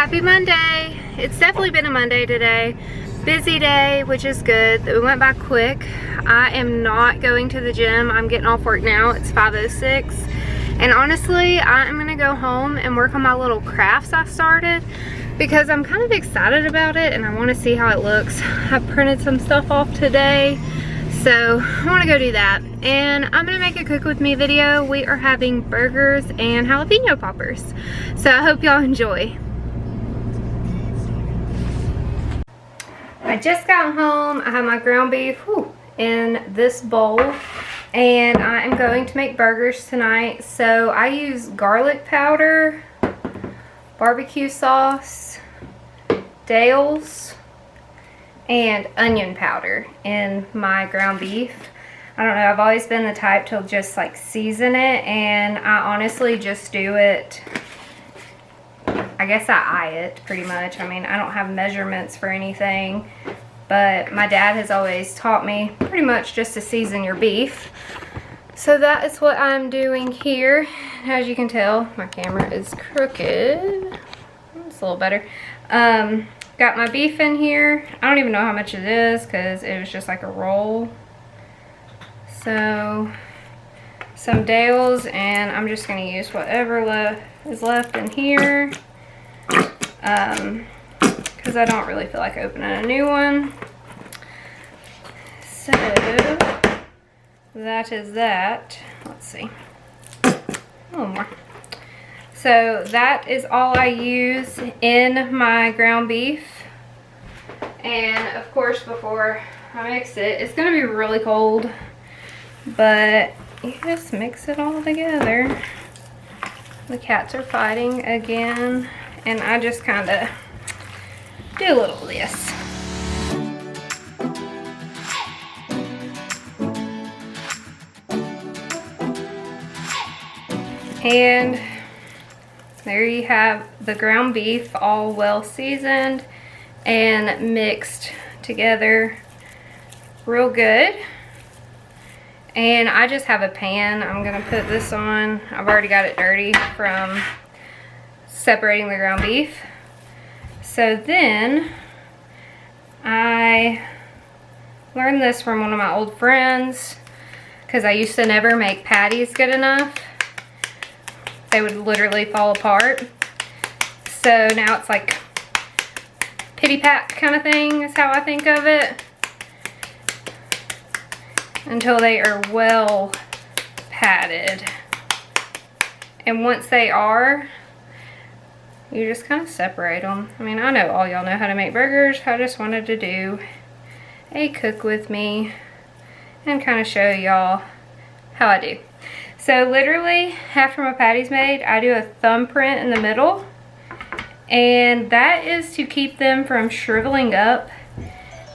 Happy Monday. It's definitely been a Monday today. Busy day, which is good. We went by quick. I am not going to the gym. I'm getting off work now. It's 5:06. And honestly, I'm gonna go home and work on my little crafts I started because I'm kind of excited about it and I want to see how it looks. I printed some stuff off today, so I want to go do that. And I'm gonna make a cook with me video. We are having burgers and jalapeno poppers, so I hope y'all enjoy. I just got home. I have my ground beef in this bowl, and I am going to make burgers tonight. So I use garlic powder, barbecue sauce, Dale's, and onion powder in my ground beef. I don't know, I've always been the type to just like season it, and I honestly just do it. I guess I eye it pretty much. I mean, I don't have measurements for anything, but my dad has always taught me pretty much just to season your beef. So that is what I'm doing here. As you can tell, my camera is crooked. It's a little better. Got my beef in here. I don't even know how much it is because it was just like a roll. So some Dale's, and I'm just going to use whatever is left in here. Because I don't really feel like opening a new one. So that is that. Let's see. A little more. So that is all I use in my ground beef. And of course, before I mix it, it's going to be really cold, but you just mix it all together. The cats are fighting again, and I just kind of do a little of this. And there you have the ground beef, all well seasoned and mixed together real good. And I just have a pan I'm gonna put this on. I've already got it dirty from separating the ground beef. So then I learned this from one of my old friends, because I used to never make patties good enough. They would literally fall apart. So now it's like pity pat kind of thing is how I think of it, until they are well patted. And once they are, you just kind of separate them. I mean, I know all y'all know how to make burgers. I just wanted to do a cook with me and kind of show y'all how I do. So literally, after my patty's made, I do a thumbprint in the middle, and that is to keep them from shriveling up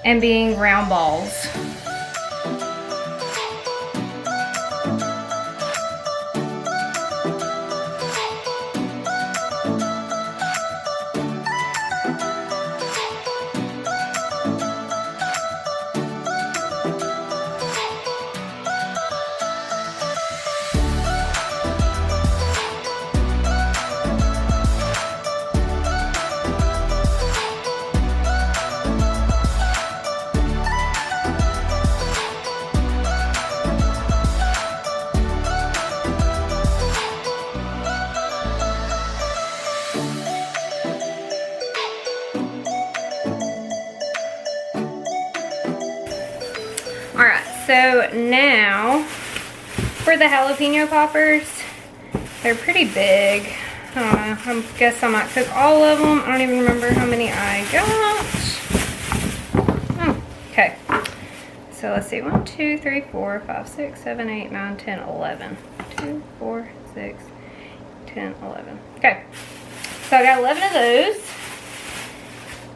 and being round balls. Alright, so now for the jalapeno poppers, they're pretty big. I don't know, I guess I might cook all of them. I don't even remember how many I got. Oh, okay. So let's see, 1, 2, 3, 4, 5, 6, 7, 8, 9, 10, 11. 2, 4, 6, 10, 11. Okay, so I got 11 of those.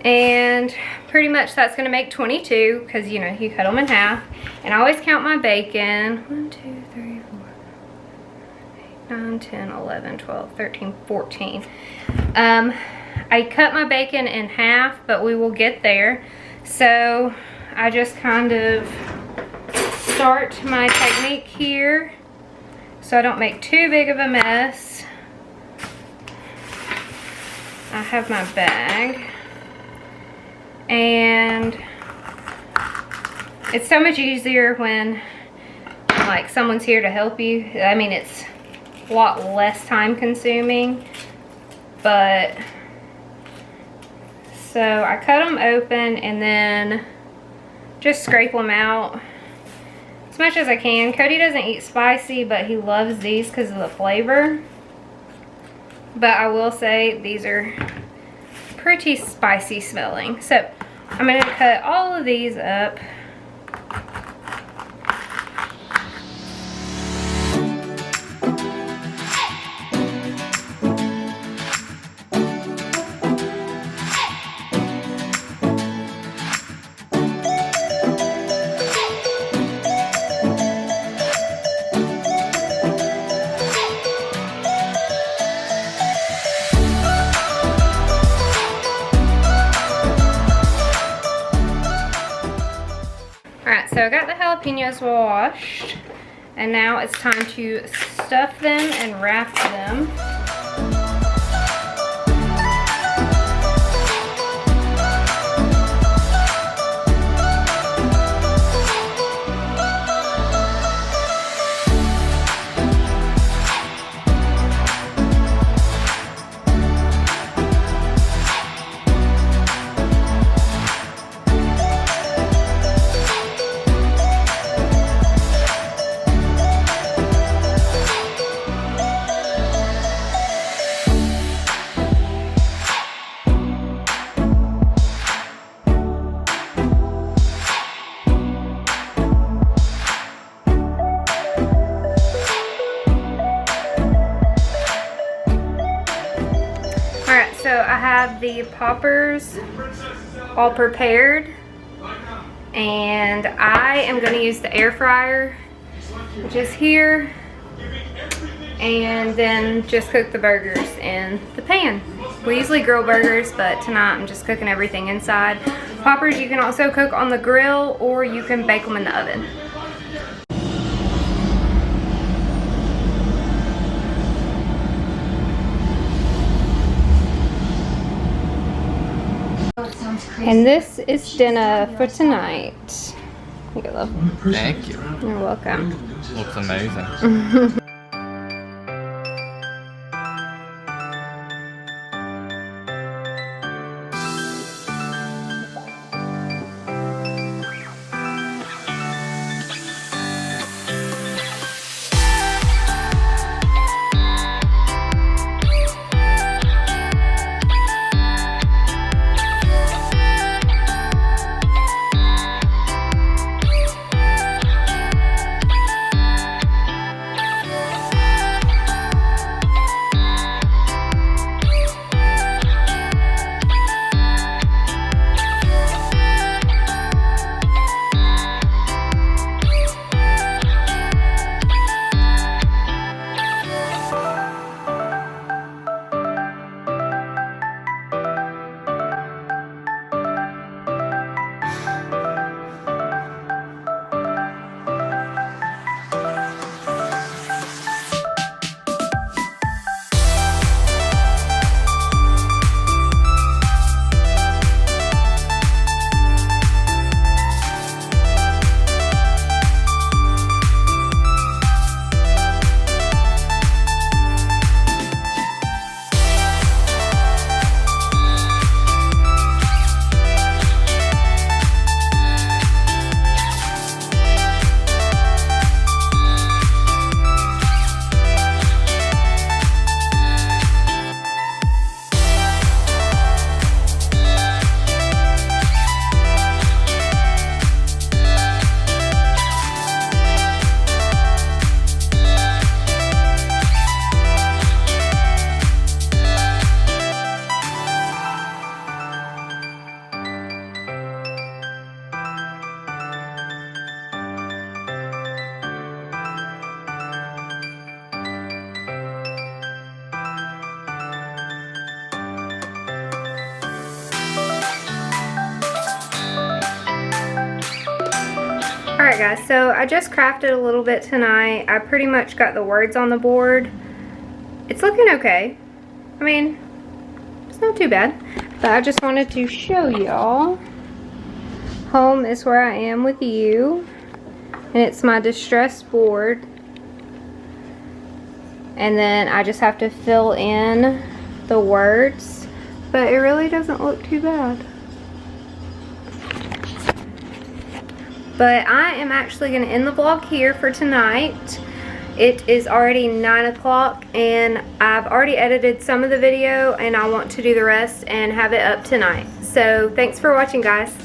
And pretty much that's going to make 22, because you know, you cut them in half. And I always count my bacon. 1, 2, 3, 4, 8, 9, 10, 11, 12, 13, 14. I cut my bacon in half, but we will get there. So I just kind of start my technique here so I don't make too big of a mess. I have my bag, and it's so much easier when like someone's here to help you. I mean, it's a lot less time consuming, but so I cut them open and then just scrape them out as much as I can. Cody doesn't eat spicy, but he loves these because of the flavor. But I will say these are pretty spicy smelling. So I'm going to cut all of these up. Alright, so I got the jalapenos washed, and now it's time to stuff them and wrap them. So I have the poppers all prepared, and I am going to use the air fryer, which is here, and then just cook the burgers in the pan. We usually grill burgers, but tonight I'm just cooking everything inside. Poppers you can also cook on the grill, or you can bake them in the oven. And this is dinner for tonight. Here you go, love. Thank you. You're welcome. Looks amazing. Alright guys, so I just crafted a little bit tonight. I pretty much got the words on the board. It's looking okay. I mean, it's not too bad. But I just wanted to show y'all. Home is where I am with you. And it's my distress board. And then I just have to fill in the words. But it really doesn't look too bad. But I am actually going to end the vlog here for tonight. It is already 9 o'clock and I've already edited some of the video and I want to do the rest and have it up tonight. So thanks for watching, guys.